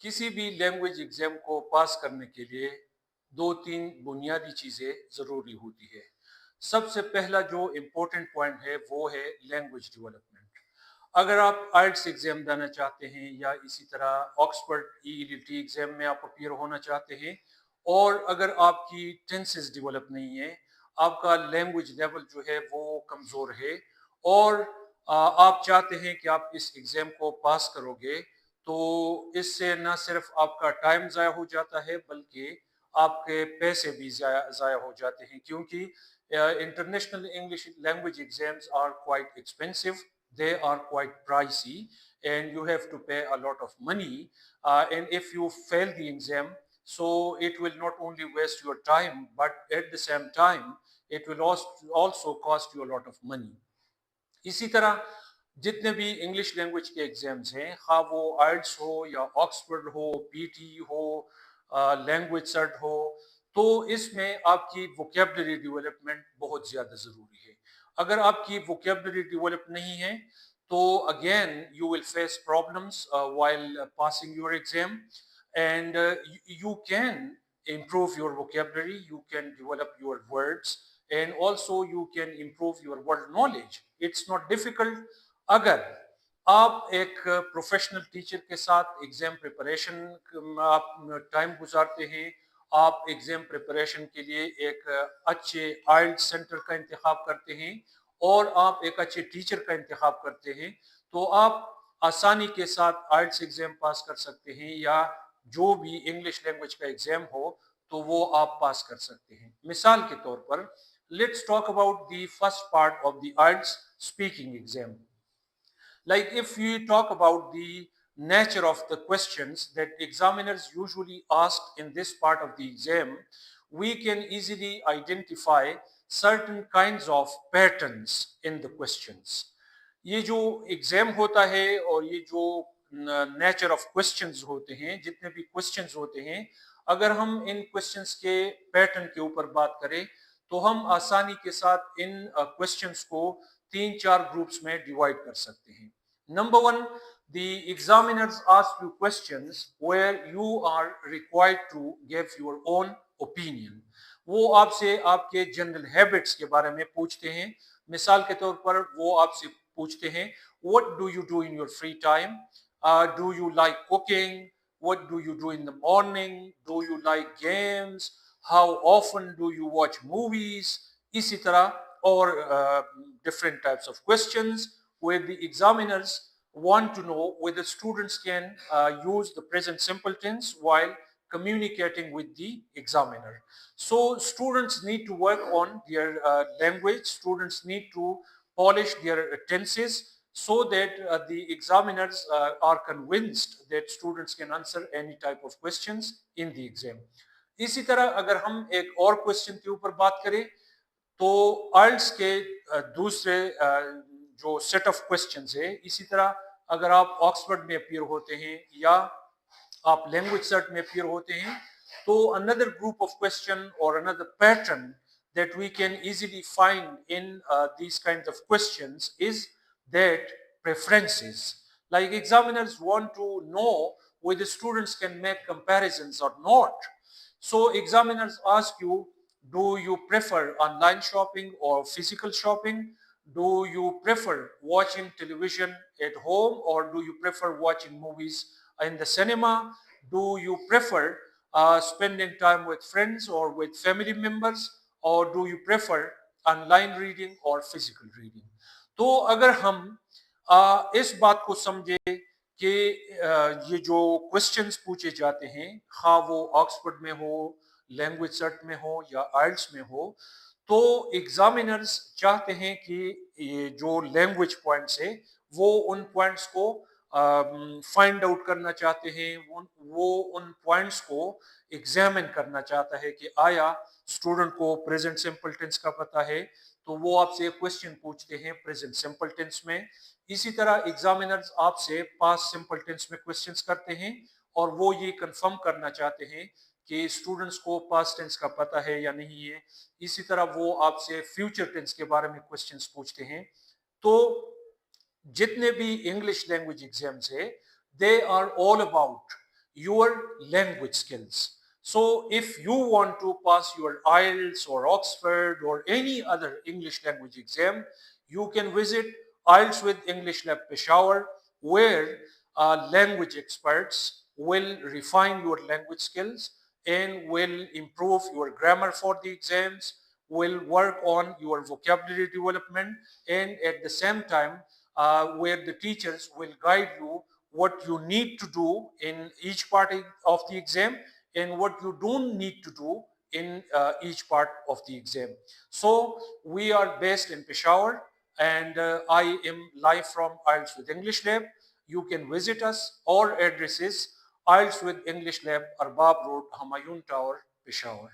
किसी भी language exam को पास करने के लिए दो तीन बुनियादी चीज़ें ज़रूरी होती है। सबसे पहला जो इम्पोर्टेंट पॉइंट है वो है लैंग्वेज डेवलपमेंट। अगर आप आइल्ट्स एग्जाम देना चाहते हैं या इसी तरह ऑक्सफोर्ड ईईटी एग्जाम में आप अपीयर होना चाहते हैं और अगर आपकी टेंसेस डेवलप नहीं है, आपका लैंग्वेज लेवल जो है वो कमज़ोर है और आप चाहते हैं कि आप इस एग्जाम को पास करोगे, तो इससे ना सिर्फ आपका टाइम ज़ाया हो जाता है बल्कि आपके पैसे भी ज़ाया हो जाते हैं, क्योंकि international English language exams are quite expensive, they are quite pricey, and you have to pay a lot of money, and if you fail the exam, so it will not only waste your time but at the same time it will also cost you a lot of money. इसी तरह जितने भी English language के exams हैं, खा वो IELTS हो या ऑक्सफोर्ड हो, पीटी हो, लैंग्वेज सर्ट हो, तो इसमें आपकी वोकेबलरी डेवलपमेंट बहुत ज़्यादा ज़रूरी है। अगर आपकी वोकेबलरी डेवलप नहीं है, तो again you will face problems while passing your exam, and you can improve your vocabulary, you can develop your words, and also you can improve your word knowledge. It's not difficult. अगर आप एक professional teacher के साथ exam preparation आप time गुजारते हैं, आप exam preparation के लिए एक अच्छे आइल्ट्स सेंटर का इंतखाब करते हैं और आप एक अच्छे टीचर का इंतखाब करते हैं, तो आप आसानी के साथ आइल्ट्स एग्जाम पास कर सकते हैं या जो भी इंग्लिश लैंग्वेज का एग्जाम हो तो वो आप पास कर सकते हैं। मिसाल के तौर पर let's talk about the first part of the IELTS speaking exam. Like if we talk about the nature of the questions that examiners usually ask in this part of the exam, we can easily identify certain kinds of patterns in the questions. ये जो exam होता है और ये जो nature of questions होते हैं, जितने भी क्वेश्चंस होते हैं, अगर हम इन क्वेश्चंस के पैटर्न के ऊपर बात करें, तो हम आसानी के साथ इन क्वेश्चंस को तीन चार ग्रुप्स में डिवाइड कर सकते हैं। Number one, the examiners ask you questions where you are required to give your own opinion. वो आपसे आपके जनरल हैबिट्स के बारे में पूछते हैं। मिसाल के तौर पर वो आपसे पूछते हैं, what do you do in your free time? Do you like cooking? What do you do in the morning? Do you like games? How often do you watch movies? इसी तरह और different types of questions where the examiners want to know whether students can use the present simple tense while communicating with the examiner. So students need to work on their language, students need to polish their tenses so that the examiners are convinced that students can answer any type of questions in the exam. इसी तरह अगर हम एक और question के ऊपर बात करें, तो आइल्ट्स के दूसरे जो सेट ऑफ क्वेश्चंस है, इसी तरह अगर आप ऑक्सफोर्ड में अपीयर होते हैं या आप लैंग्वेज सर्ट में अपीयर होते हैं, तो another group of question or another pattern that we can easily find in these kinds of questions is that preferences. Like examiners want to know whether students can make comparisons or not. So examiners ask you, do you prefer online shopping or physical shopping? Do you prefer watching television at home or do you prefer watching movies in the cinema? Do you prefer spending time with friends or with family members, or do you prefer online reading or physical reading? तो अगर हम इस बात को समझे कि ये जो क्वेश्चंस पूछे जाते हैं, खा वो ऑक्सफोर्ड में हो, लैंग्वेज सर्ट में हो या आइल्ट्स में हो, तो एग्जामिनर्स चाहते हैं कि ये जो लैंग्वेज पॉइंट्स है वो उन पॉइंट्स को फाइंड आउट करना चाहते हैं, वो उन पॉइंट्स को एग्जामिन करना चाहता है कि आया स्टूडेंट को प्रेजेंट सिंपल टेंस का पता है, तो वो आपसे क्वेश्चन पूछते हैं प्रेजेंट सिंपल टेंस में। इसी तरह एग्जामिनर्स आपसे पास्ट सिंपल टेंस में क्वेश्चंस करते हैं और वो ये कंफर्म करना चाहते हैं कि स्टूडेंट्स को पास्ट टेंस का पता है या नहीं है। इसी तरह वो आपसे फ्यूचर टेंस के बारे में क्वेश्चंस पूछते हैं। तो जितने भी इंग्लिश लैंग्वेज एग्जाम्स है, they are all about your language skills. So if you want to pass your IELTS or Oxford or any other English language exam, you can visit IELTS with English Lab Peshawar, where language experts will refine your language skills and will improve your grammar for the exams, will work on your vocabulary development, and at the same time, where the teachers will guide you what you need to do in each part of the exam and what you don't need to do in each part of the exam. So we are based in Peshawar, and I am live from IELTS with English Lab. You can visit us. Our address is IELTS with English Lab, Arbab Road, Humayun Tower, Peshawar.